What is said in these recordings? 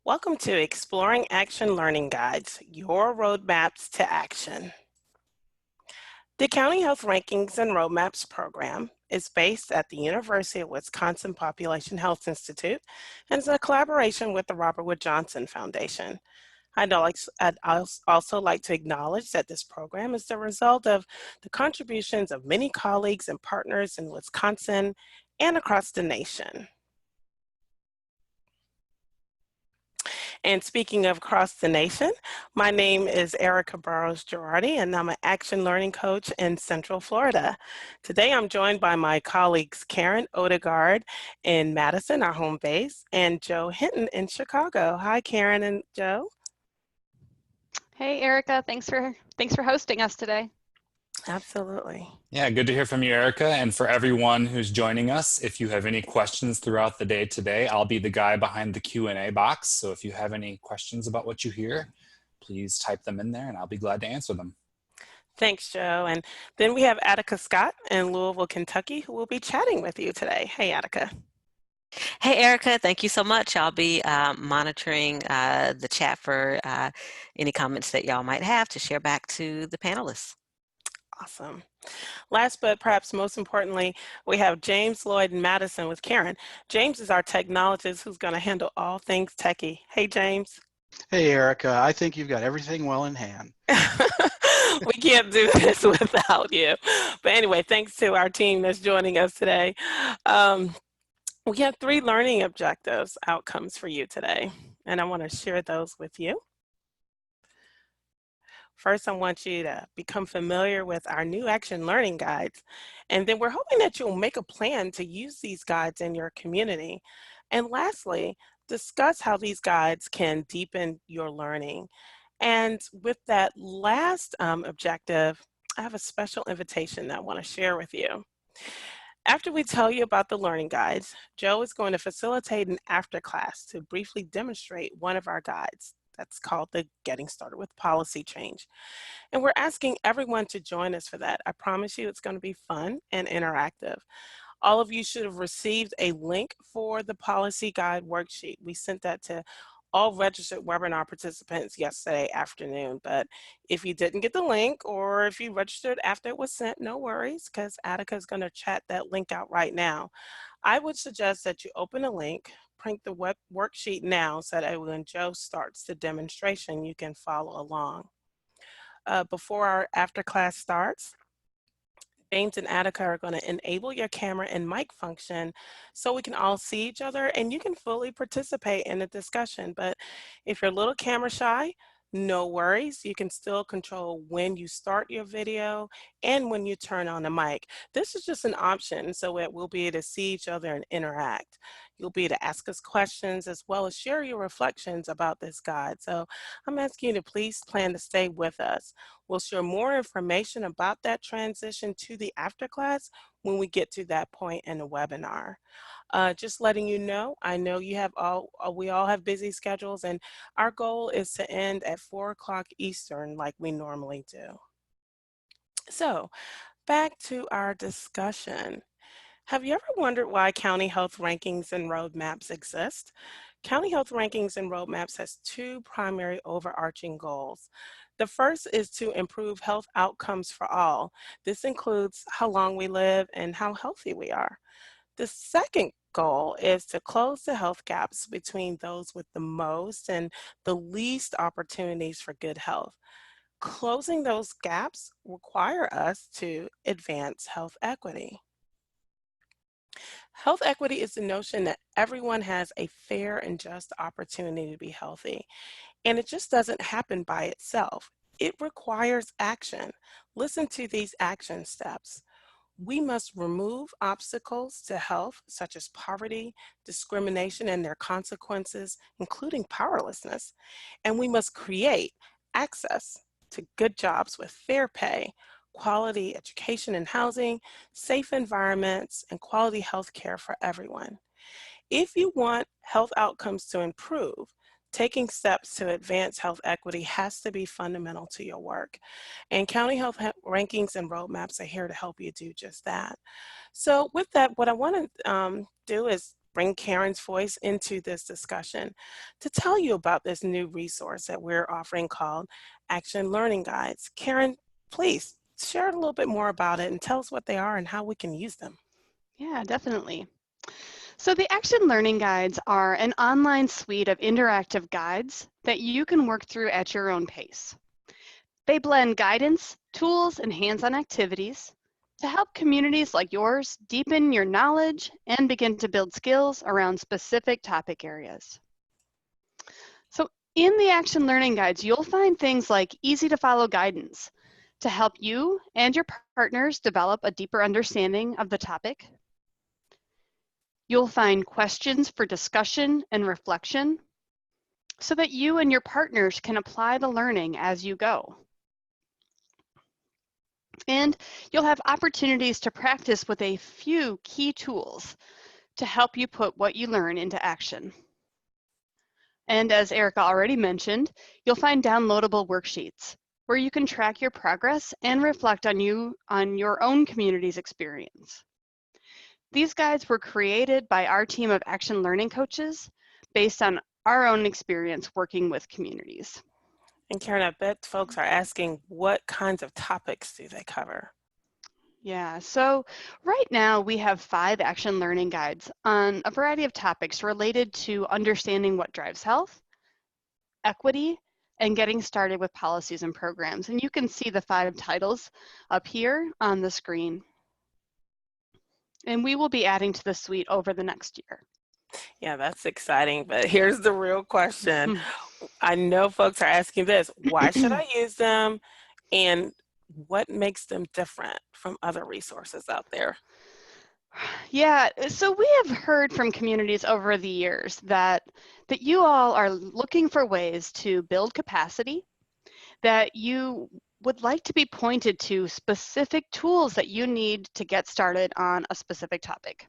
Welcome to Exploring Action Learning Guides, your roadmaps to action. The County Health Rankings and Roadmaps program is based at the University of Wisconsin Population Health Institute and is a collaboration with the Robert Wood Johnson Foundation. I'd also like to acknowledge that this program is the result of the contributions of many colleagues and partners in Wisconsin and across the nation. And speaking of across the nation, my name is Erica Burrows-Girardi, and I'm an action learning coach in Central Florida. Today, I'm joined by my colleagues Karen Odegaard in Madison, our home base, and Joe Hinton in Chicago. Hi, Karen and Joe. Hey, Erica, thanks for hosting us today. Absolutely. Yeah, good to hear from you, Erica. And for everyone who's joining us, if you have any questions throughout the day today, I'll be the guy behind the Q&A box. So if you have any questions about what you hear, please type them in there and I'll be glad to answer them. Thanks, Joe. And then we have Attica Scott in Louisville, Kentucky, who will be chatting with you today. Hey, Attica. Hey, Erica, thank you so much. I'll be monitoring the chat for any comments that y'all might have to share back to the panelists. Awesome. Last but perhaps most importantly, we have James Lloyd and Madison with Karen. James is our technologist who's going to handle all things techie. Hey, James. Hey, Erica, I think you've got everything well in hand. We can't do this without you. But anyway, thanks to our team that's joining us today. We have 3 learning objectives, outcomes for you today, and I want to share those with you. First, I want you to become familiar with our new action learning guides. And then we're hoping that you'll make a plan to use these guides in your community. And lastly, discuss how these guides can deepen your learning. And with that last objective, I have a special invitation that I want to share with you. After we tell you about the learning guides, Joe is going to facilitate an after class to briefly demonstrate one of our guides. That's called the Getting Started with Policy Change. And we're asking everyone to join us for that. I promise you it's going to be fun and interactive. All of you should have received a link for the policy guide worksheet. We sent that to all registered webinar participants yesterday afternoon, but if you didn't get the link or if you registered after it was sent, no worries, because Attica is going to chat that link out right now. I would suggest that you open a link, print the worksheet now so that when Joe starts the demonstration, you can follow along. Before our after class starts, James and Attica are going to enable your camera and mic function so we can all see each other and you can fully participate in the discussion. But if you're a little camera shy, no worries. You can still control when you start your video and when you turn on the mic. This is just an option so that we'll be able to see each other and interact. You'll be able to ask us questions as well as share your reflections about this guide. So I'm asking you to please plan to stay with us. We'll share more information about that transition to the after class when we get to that point in the webinar. Just letting you know, I know you have we all have busy schedules and our goal is to end at 4 o'clock Eastern like we normally do. So back to our discussion. Have you ever wondered why county health rankings and roadmaps exist? County Health Rankings and Roadmaps has 2 primary overarching goals. The first is to improve health outcomes for all. This includes how long we live and how healthy we are. The second goal is to close the health gaps between those with the most and the least opportunities for good health. Closing those gaps require us to advance health equity. Health equity is the notion that everyone has a fair and just opportunity to be healthy. And it just doesn't happen by itself. It requires action. Listen to these action steps. We must remove obstacles to health, such as poverty, discrimination, and their consequences, including powerlessness. And we must create access to good jobs with fair pay, quality education and housing, safe environments, and quality health care for everyone. If you want health outcomes to improve, taking steps to advance health equity has to be fundamental to your work. And County Health Rankings and Roadmaps are here to help you do just that. So with that, what I want to do is bring Karen's voice into this discussion to tell you about this new resource that we're offering called Action Learning Guides. Karen, please share a little bit more about it and tell us what they are and how we can use them. Yeah, definitely. So the Action Learning Guides are an online suite of interactive guides that you can work through at your own pace. They blend guidance, tools, and hands-on activities to help communities like yours deepen your knowledge and begin to build skills around specific topic areas. So in the Action Learning Guides, you'll find things like easy to follow guidance to help you and your partners develop a deeper understanding of the topic. You'll find questions for discussion and reflection so that you and your partners can apply the learning as you go. And you'll have opportunities to practice with a few key tools to help you put what you learn into action. And as Erica already mentioned, you'll find downloadable worksheets where you can track your progress and reflect on your own community's experience. These guides were created by our team of action learning coaches based on our own experience working with communities. And Karen, I bet folks are asking, what kinds of topics do they cover? Yeah, so right now we have 5 action learning guides on a variety of topics related to understanding what drives health, equity, and getting started with policies and programs. And you can see the 5 titles up here on the screen. And we will be adding to the suite over the next year. Yeah, that's exciting, but here's the real question. I know folks are asking this, why should I use them? And what makes them different from other resources out there? Yeah, so we have heard from communities over the years that you all are looking for ways to build capacity, that you would like to be pointed to specific tools that you need to get started on a specific topic.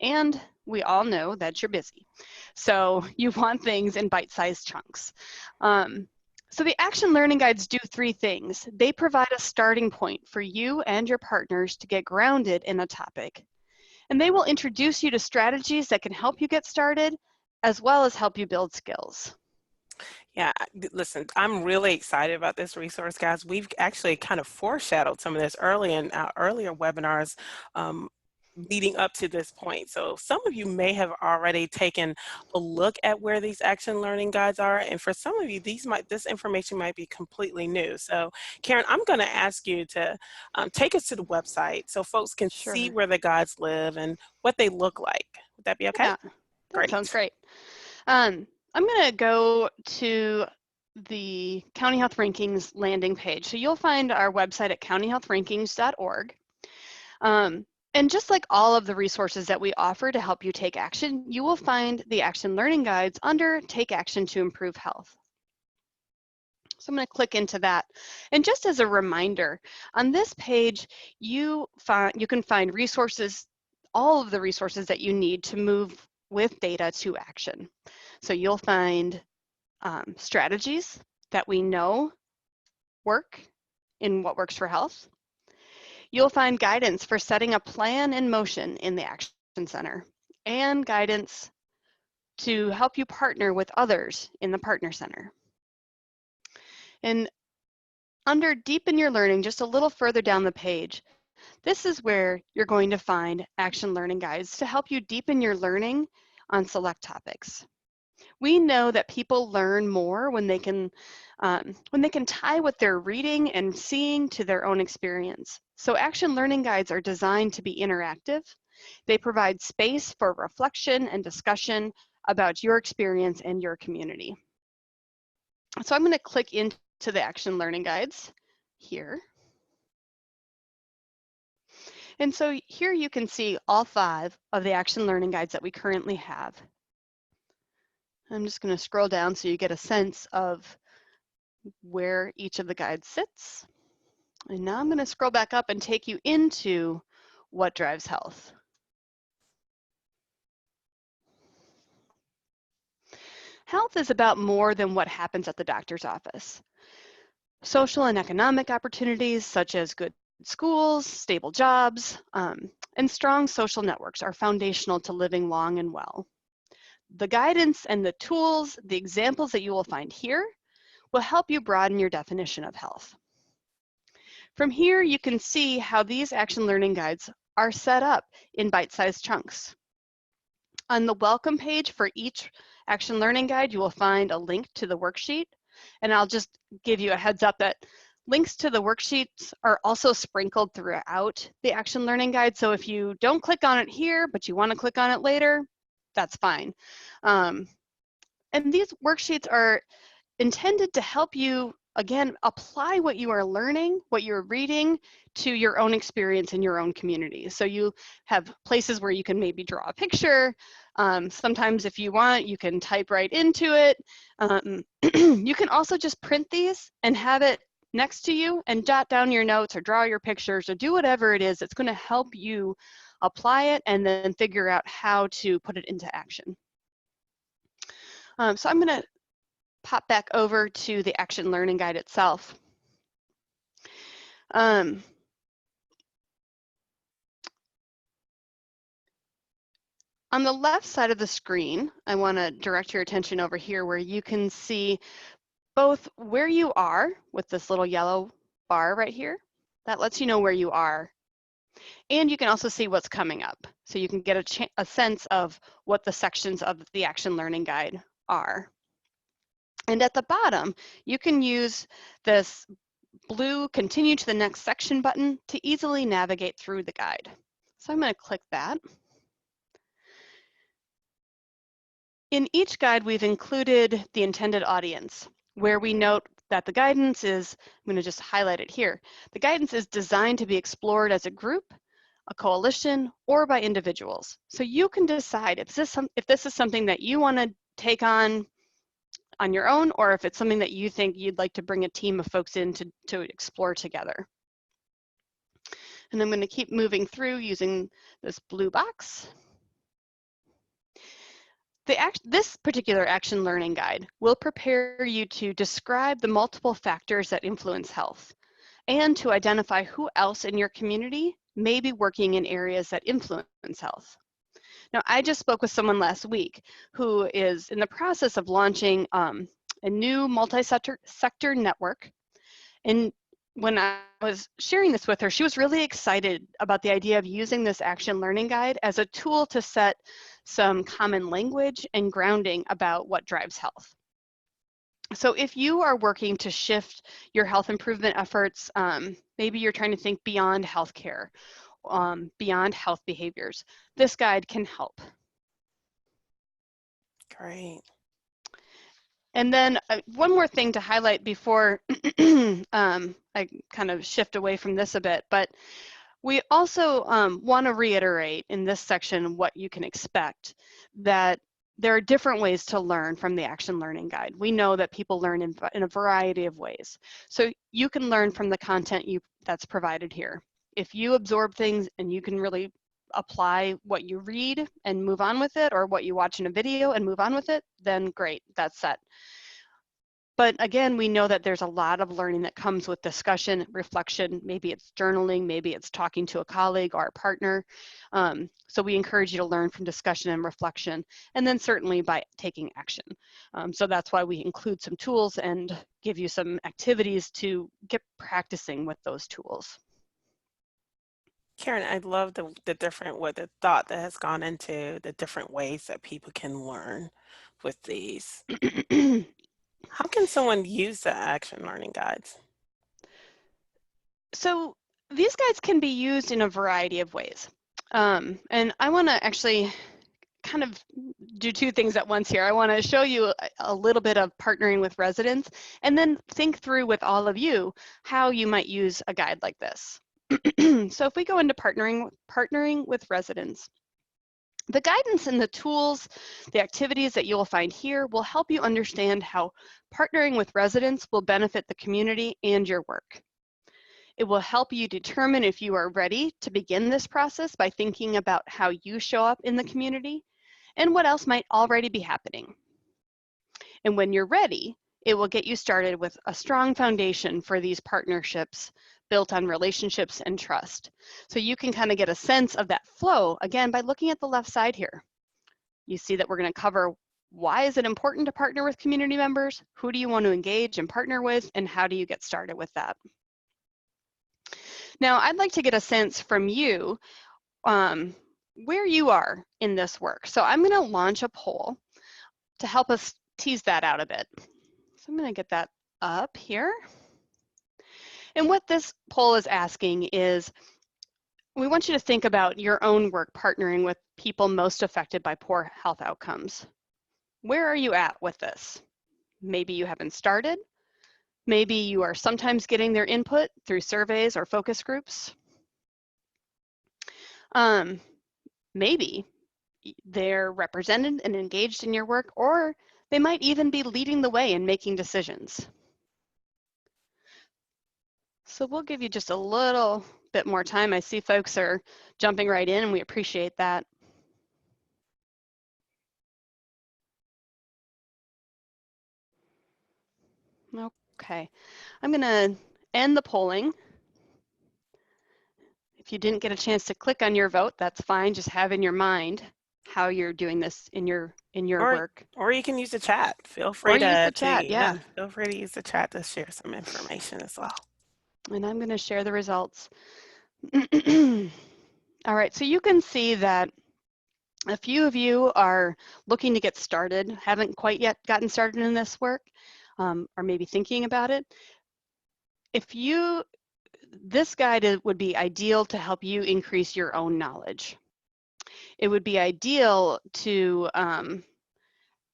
And we all know that you're busy. So you want things in bite-sized chunks. So the Action Learning Guides do 3 things. They provide a starting point for you and your partners to get grounded in a topic. And they will introduce you to strategies that can help you get started, as well as help you build skills. Yeah, listen, I'm really excited about this resource, guys. We've actually kind of foreshadowed some of this early in our earlier webinars leading up to this point. So some of you may have already taken a look at where these action learning guides are. And for some of you, this information might be completely new. So Karen, I'm going to ask you to take us to the website so folks can see where the guides live and what they look like. Would that be okay? Yeah, that sounds great. I'm going to go to the County Health Rankings landing page. So you'll find our website at countyhealthrankings.org. And just like all of the resources that we offer to help you take action, you will find the Action Learning Guides under Take Action to Improve Health. So I'm going to click into that. And just as a reminder, on this page, you can find resources, all of the resources that you need to move with data to action. So you'll find strategies that we know work in What Works for Health. You'll find guidance for setting a plan in motion in the Action Center and guidance to help you partner with others in the Partner Center. And under Deepen Your Learning, just a little further down the page, this is where you're going to find action learning guides to help you deepen your learning on select topics. We know that people learn more when they can tie what they're reading and seeing to their own experience. So action learning guides are designed to be interactive. They provide space for reflection and discussion about your experience and your community. So I'm going to click into the action learning guides here. And so here you can see all 5 of the action learning guides that we currently have. I'm just going to scroll down so you get a sense of where each of the guides sits. And now I'm going to scroll back up and take you into What Drives Health. Health is about more than what happens at the doctor's office. Social and economic opportunities such as good schools, stable jobs, and strong social networks are foundational to living long and well. The guidance and the tools, the examples that you will find here, will help you broaden your definition of health. From here, you can see how these action learning guides are set up in bite-sized chunks. On the welcome page for each action learning guide, you will find a link to the worksheet. And I'll just give you a heads up that links to the worksheets are also sprinkled throughout the action learning guide. So if you don't click on it here, but you want to click on it later, that's fine. And these worksheets are intended to help you, again, apply what you are learning, what you're reading, to your own experience in your own community. So you have places where you can maybe draw a picture. Sometimes if you want, you can type right into it. You can also just print these and have it next to you and jot down your notes or draw your pictures or do whatever it is that's going to help you apply it and then figure out how to put it into action. So I'm going to pop back over to the action learning guide itself. On the left side of the screen, I want to direct your attention over here where you can see both where you are with this little yellow bar right here. That lets you know where you are. And you can also see what's coming up. So you can get a sense of what the sections of the action learning guide are. And at the bottom, you can use this blue continue to the next section button to easily navigate through the guide. So I'm going to click that. In each guide, we've included the intended audience, where we note that the guidance is, I'm going to just highlight it here, the guidance is designed to be explored as a group, a coalition, or by individuals. So you can decide if this is something that you want to take on your own, or if it's something that you think you'd like to bring a team of folks in to explore together. And I'm going to keep moving through using this blue box. This particular action learning guide will prepare you to describe the multiple factors that influence health and to identify who else in your community may be working in areas that influence health. Now, I just spoke with someone last week who is in the process of launching a new multi-sector network. And when I was sharing this with her, she was really excited about the idea of using this action learning guide as a tool to set some common language and grounding about what drives health. So if you are working to shift your health improvement efforts, maybe you're trying to think beyond healthcare, beyond health behaviors, this guide can help. Great. And then one more thing to highlight before I kind of shift away from this a bit, but we also want to reiterate in this section what you can expect, that there are different ways to learn from the action learning guide. We know that people learn in a variety of ways. So you can learn from the content that's provided here. If you absorb things and you can really apply what you read and move on with it, or what you watch in a video and move on with it, then great, that's set. But again, we know that there's a lot of learning that comes with discussion, reflection, maybe it's journaling, maybe it's talking to a colleague or a partner. So we encourage you to learn from discussion and reflection, and then certainly by taking action. So that's why we include some tools and give you some activities to get practicing with those tools. Karen, I love the thought that has gone into the different ways that people can learn with these. How can someone use the action learning guides? So these guides can be used in a variety of ways. And I want to actually kind of do two things at once here. I want to show you a little bit of partnering with residents, and then think through with all of you how you might use a guide like this. So if we go into partnering with residents, the guidance and the tools, the activities that you will find here will help you understand how partnering with residents will benefit the community and your work. It will help you determine if you are ready to begin this process by thinking about how you show up in the community and what else might already be happening. And when you're ready, it will get you started with a strong foundation for these partnerships built on relationships and trust. So you can kind of get a sense of that flow, again, by looking at the left side here. You see that we're going to cover why is it important to partner with community members, who do you want to engage and partner with, and how do you get started with that. Now, I'd like to get a sense from you where you are in this work. So I'm going to launch a poll to help us tease that out a bit. So I'm going to get that up here. And what this poll is asking is, we want you to think about your own work partnering with people most affected by poor health outcomes. Where are you at with this? Maybe you haven't started. Maybe you are sometimes getting their input through surveys or focus groups. Maybe they're represented and engaged in your work, or they might even be leading the way in making decisions. So we'll give you just a little bit more time. I see folks are jumping right in, and we appreciate that. Okay, I'm gonna end the polling. If you didn't get a chance to click on your vote, that's fine. Just have in your mind how you're doing this in your work. Or you can use the chat. Feel free or to use the chat, yeah. feel free to use the chat to share some information as well. And I'm going to share the results. All right, so you can see that a few of you are looking to get started, haven't quite yet gotten started in this work, or maybe thinking about it. This guide would be ideal to help you increase your own knowledge. It would be ideal to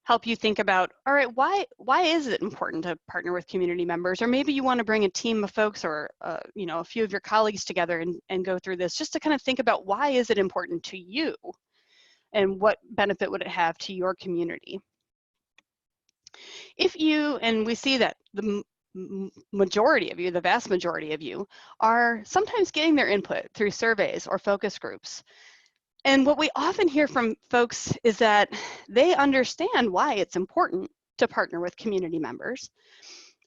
help you think about, all right, why is it important to partner with community members? Or maybe you want to bring a team of folks or you know, a few of your colleagues together and go through this, just to kind of think about why is it important to you and what benefit would it have to your community. If you, and we see that the majority of you, the vast majority of you, are sometimes getting their input through surveys or focus groups. And what we often hear from folks is that they understand why it's important to partner with community members,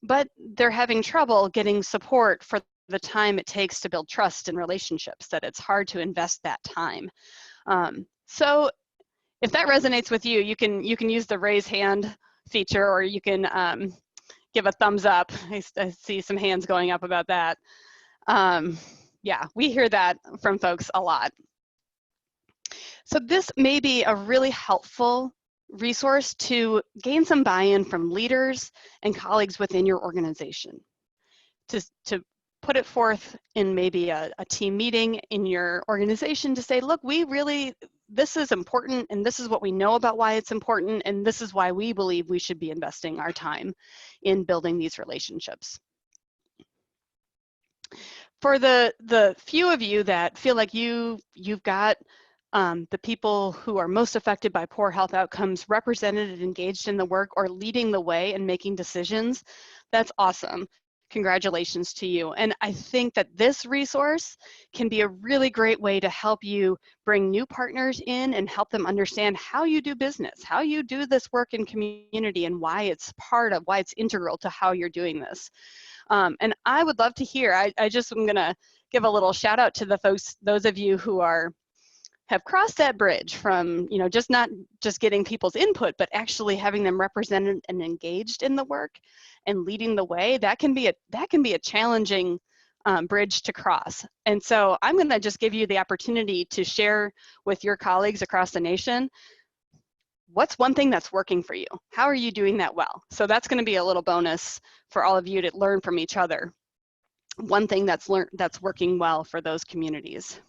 but they're having trouble getting support for the time it takes to build trust and relationships, that it's hard to invest that time. So if that resonates with you, you can use the raise hand feature, or you can give a thumbs up. I see some hands going up about that. Yeah, we hear that from folks a lot. So this may be a really helpful resource to gain some buy-in from leaders and colleagues within your organization. To put it forth in maybe a team meeting in your organization to say, look, this is important, and this is what we know about why it's important, and this is why we believe we should be investing our time in building these relationships. For the few of you that feel like you've got the people who are most affected by poor health outcomes represented and engaged in the work or leading the way and making decisions, that's awesome. Congratulations to you. And I think that this resource can be a really great way to help you bring new partners in and help them understand how you do business, how you do this work in community, and why it's integral to how you're doing this. And I would love to hear, I'm gonna give a little shout out to the folks, those of you who have crossed that bridge from, you know, not just getting people's input, but actually having them represented and engaged in the work and leading the way. That can be a challenging bridge to cross. And so I'm going to just give you the opportunity to share with your colleagues across the nation, what's one thing that's working for you? How are you doing that well? So that's going to be a little bonus for all of you to learn from each other. One thing that's working well for those communities.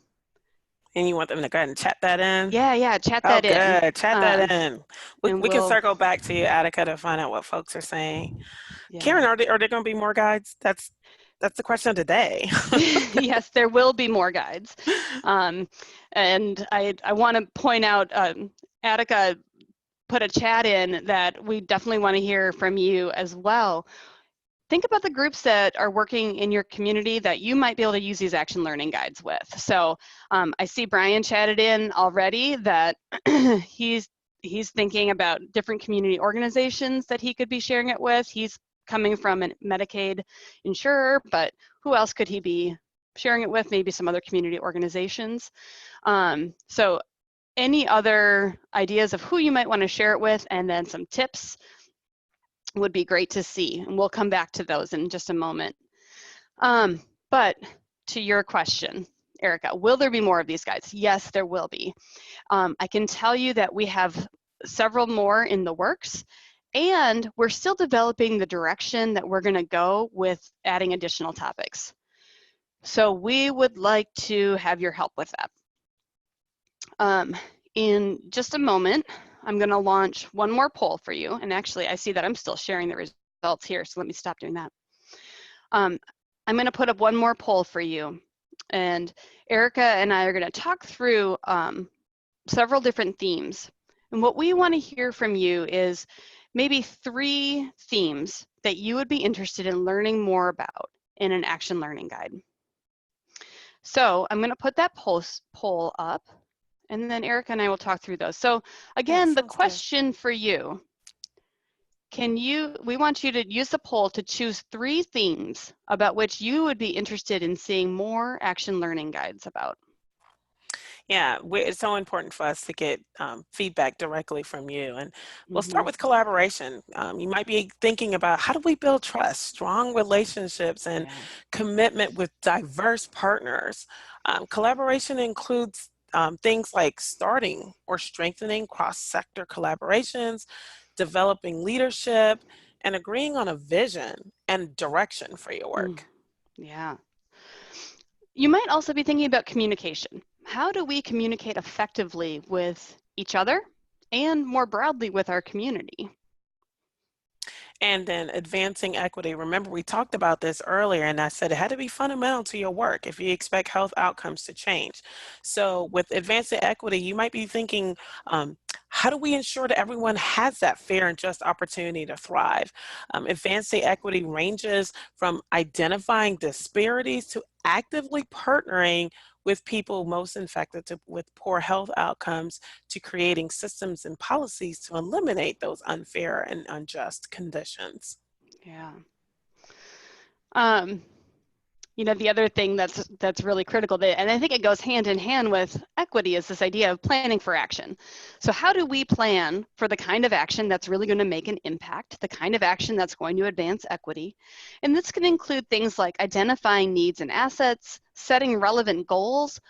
And you want them to go ahead and chat that in? Yeah, chat that in. Good. Chat that in. We can circle back to you, Attica, to find out what folks are saying. Yeah. Karen, are there going to be more guides? That's the question of the day. Yes, there will be more guides. And I want to point out, Attica put a chat in that we definitely want to hear from you as well. Think about the groups that are working in your community that you might be able to use these action learning guides with. So I see Brian chatted in already that he's thinking about different community organizations that he could be sharing it with. He's coming from a Medicaid insurer, but who else could he be sharing it with? Maybe some other community organizations. So any other ideas of who you might want to share it with, and then some tips would be great to see. And we'll come back to those in just a moment. But to your question, Erica, will there be more of these guides? Yes, there will be. I can tell you that we have several more in the works, and we're still developing the direction that we're going to go with adding additional topics. So we would like to have your help with that. In just a moment, I'm going to launch one more poll for you. And actually, I see that I'm still sharing the results here, so let me stop doing that. I'm going to put up one more poll for you. And Erica and I are going to talk through several different themes. And what we want to hear from you is maybe 3 themes that you would be interested in learning more about in an action learning guide. So I'm going to put that poll up, and then Erica and I will talk through those. So again, the question for you, we want you to use the poll to choose 3 themes about which you would be interested in seeing more action learning guides about. Yeah, it's so important for us to get feedback directly from you. And we'll start with collaboration. You might be thinking about, how do we build trust, strong relationships, and commitment with diverse partners? Collaboration includes things like starting or strengthening cross-sector collaborations, developing leadership, and agreeing on a vision and direction for your work. Yeah. You might also be thinking about communication. How do we communicate effectively with each other and more broadly with our community? And then advancing equity. Remember, we talked about this earlier, and I said it had to be fundamental to your work if you expect health outcomes to change. So with advancing equity, you might be thinking, how do we ensure that everyone has that fair and just opportunity to thrive? Advancing equity ranges from identifying disparities to actively partnering with people most infected with poor health outcomes, to creating systems and policies to eliminate those unfair and unjust conditions. Yeah. You know, the other thing that's really critical, and I think it goes hand in hand with equity, is this idea of planning for action. So how do we plan for the kind of action that's really going to make an impact, the kind of action that's going to advance equity? And this can include things like identifying needs and assets, setting relevant goals,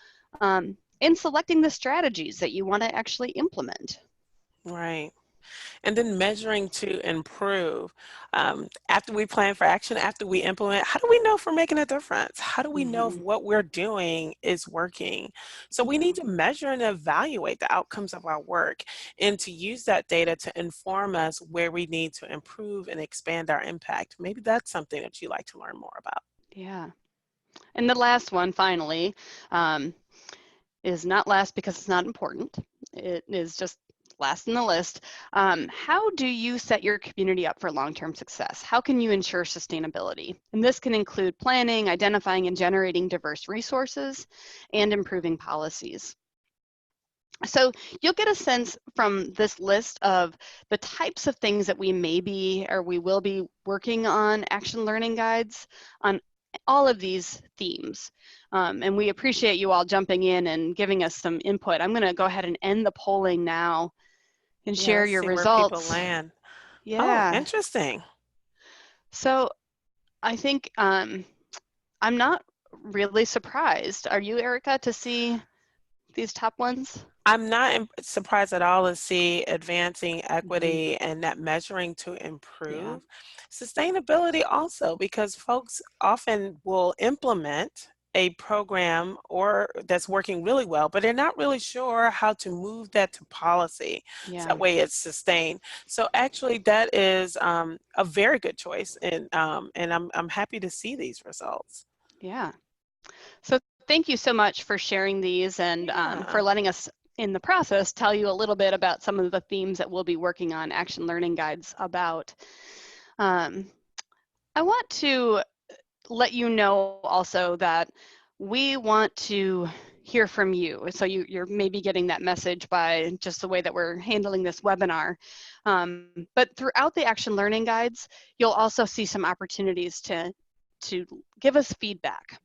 and selecting the strategies that you want to actually implement. Right. And then measuring to improve. After we plan for action, after we implement, how do we know if we're making a difference? How do we know if what we're doing is working? So we need to measure and evaluate the outcomes of our work, and to use that data to inform us where we need to improve and expand our impact. Maybe that's something that you'd like to learn more about. Yeah. And the last one, finally, is not last because it's not important. It is just last in the list. How do you set your community up for long-term success? How can you ensure sustainability? And this can include planning, identifying and generating diverse resources, and improving policies. So you'll get a sense from this list of the types of things that we may be, or we will be working on action learning guides on all of these themes. And we appreciate you all jumping in and giving us some input. I'm going to go ahead and end the polling now and share your results. Where people land. Yeah. Oh, interesting. So I think I'm not really surprised. Are you, Erica, to see these top ones? I'm not surprised at all to see advancing equity and that measuring to improve. Sustainability also, because folks often will implement a program or that's working really well, but they're not really sure how to move that to policy. So that way it's sustained. So actually that is a very good choice, and I'm happy to see these results. Yeah. So thank you so much for sharing these, and for letting us in the process tell you a little bit about some of the themes that we'll be working on action learning guides about. I want to let you know also that we want to hear from you. So you're maybe getting that message by just the way that we're handling this webinar. But throughout the action learning guides, you'll also see some opportunities to give us feedback.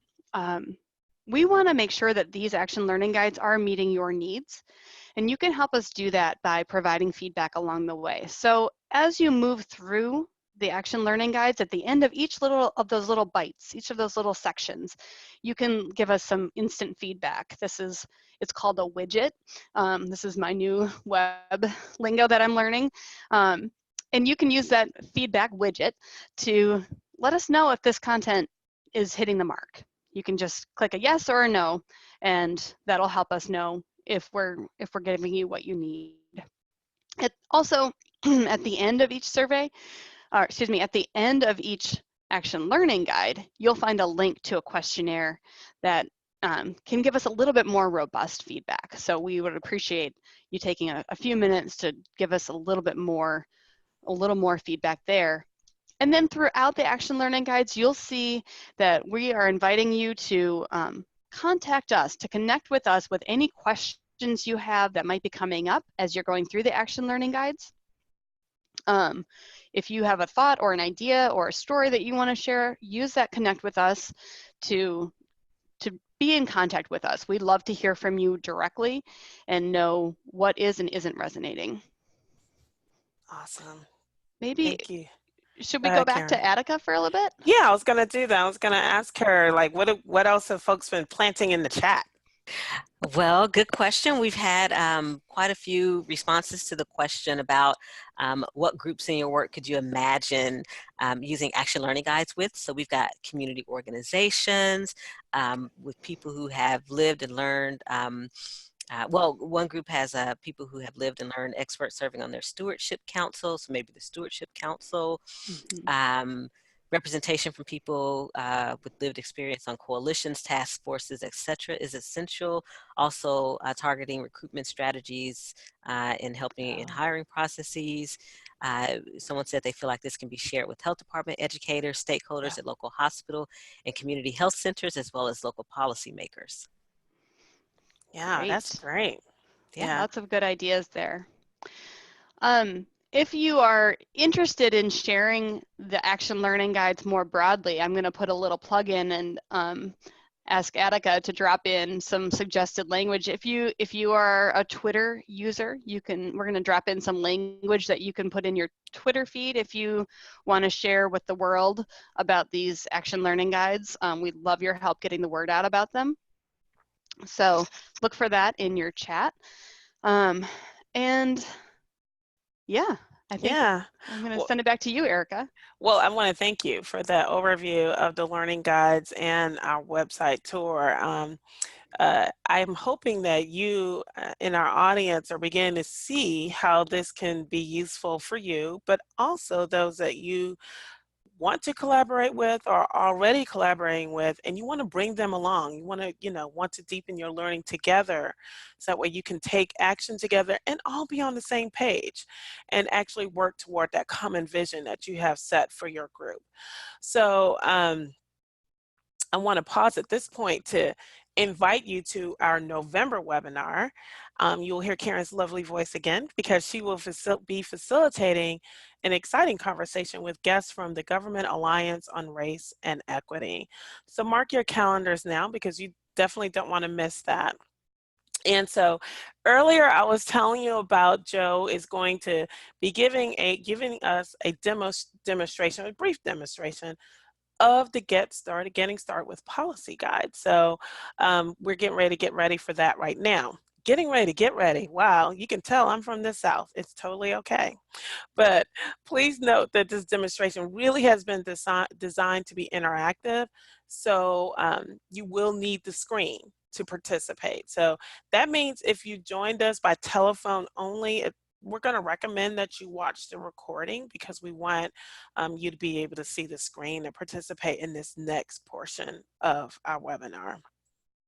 We want to make sure that these action learning guides are meeting your needs, and you can help us do that by providing feedback along the way. So as you move through the action learning guides, at the end of each of those little bites, each of those little sections, you can give us some instant feedback. It's called a widget. This is my new web lingo that I'm learning. And you can use that feedback widget to let us know if this content is hitting the mark. You can just click a yes or a no, and that'll help us know if we're giving you what you need. It also, at the end of each survey, or excuse me, at the end of each action learning guide, you'll find a link to a questionnaire that can give us a little bit more robust feedback. So we would appreciate you taking a few minutes to give us a little more feedback there. And then throughout the action learning guides, you'll see that we are inviting you to contact us, to connect with us with any questions you have that might be coming up as you're going through the action learning guides. If you have a thought or an idea or a story that you want to share, use that connect with us to be in contact with us. We'd love to hear from you directly and know what is and isn't resonating. Awesome. Maybe, Thank you. should Go we go ahead, back to Karen. Attica for a little bit? Yeah, I was going to do that. I was going to ask her, like, what else have folks been planting in the chat? Well, good question. We've had quite a few responses to the question about what groups in your work could you imagine using action learning guides with. So we've got community organizations with people who have lived and learned. Well, one group has people who have lived and learned, experts serving on their stewardship council. So maybe the stewardship council. Mm-hmm. Representation from people with lived experience on coalitions, task forces, etc. is essential. Also targeting recruitment strategies and helping in hiring processes. Someone said they feel like this can be shared with health department educators, stakeholders at local hospital and community health centers, as well as local policymakers. Yeah, that's great. Yeah, lots of good ideas there. If you are interested in sharing the action learning guides more broadly, I'm going to put a little plug in and ask Attica to drop in some suggested language. If you are a Twitter user, we're going to drop in some language that you can put in your Twitter feed if you want to share with the world about these action learning guides. We'd love your help getting the word out about them. So look for that in your chat. And yeah, I think I'm going to send it back to you, Erica. Well, I want to thank you for the overview of the learning guides and our website tour. I'm hoping that you in our audience are beginning to see how this can be useful for you, but also those that you want to collaborate with or are already collaborating with, and you want to bring them along. You want to, want to deepen your learning together, so that way you can take action together and all be on the same page and actually work toward that common vision that you have set for your group. So I want to pause at this point to invite you to our November webinar. You'll hear Karen's lovely voice again because she will be facilitating an exciting conversation with guests from the Government Alliance on Race and Equity. So mark your calendars now because you definitely don't want to miss that. And so earlier I was telling you about Joe is going to be giving us a demonstration, a brief demonstration of the Getting Started with Policy Guide. So we're getting ready to get ready for that right now. Getting ready to get ready. Wow, you can tell I'm from the South. It's totally okay. But please note that this demonstration really has been designed to be interactive. So you will need the screen to participate. So that means if you joined us by telephone only, we're going to recommend that you watch the recording because we want you to be able to see the screen and participate in this next portion of our webinar.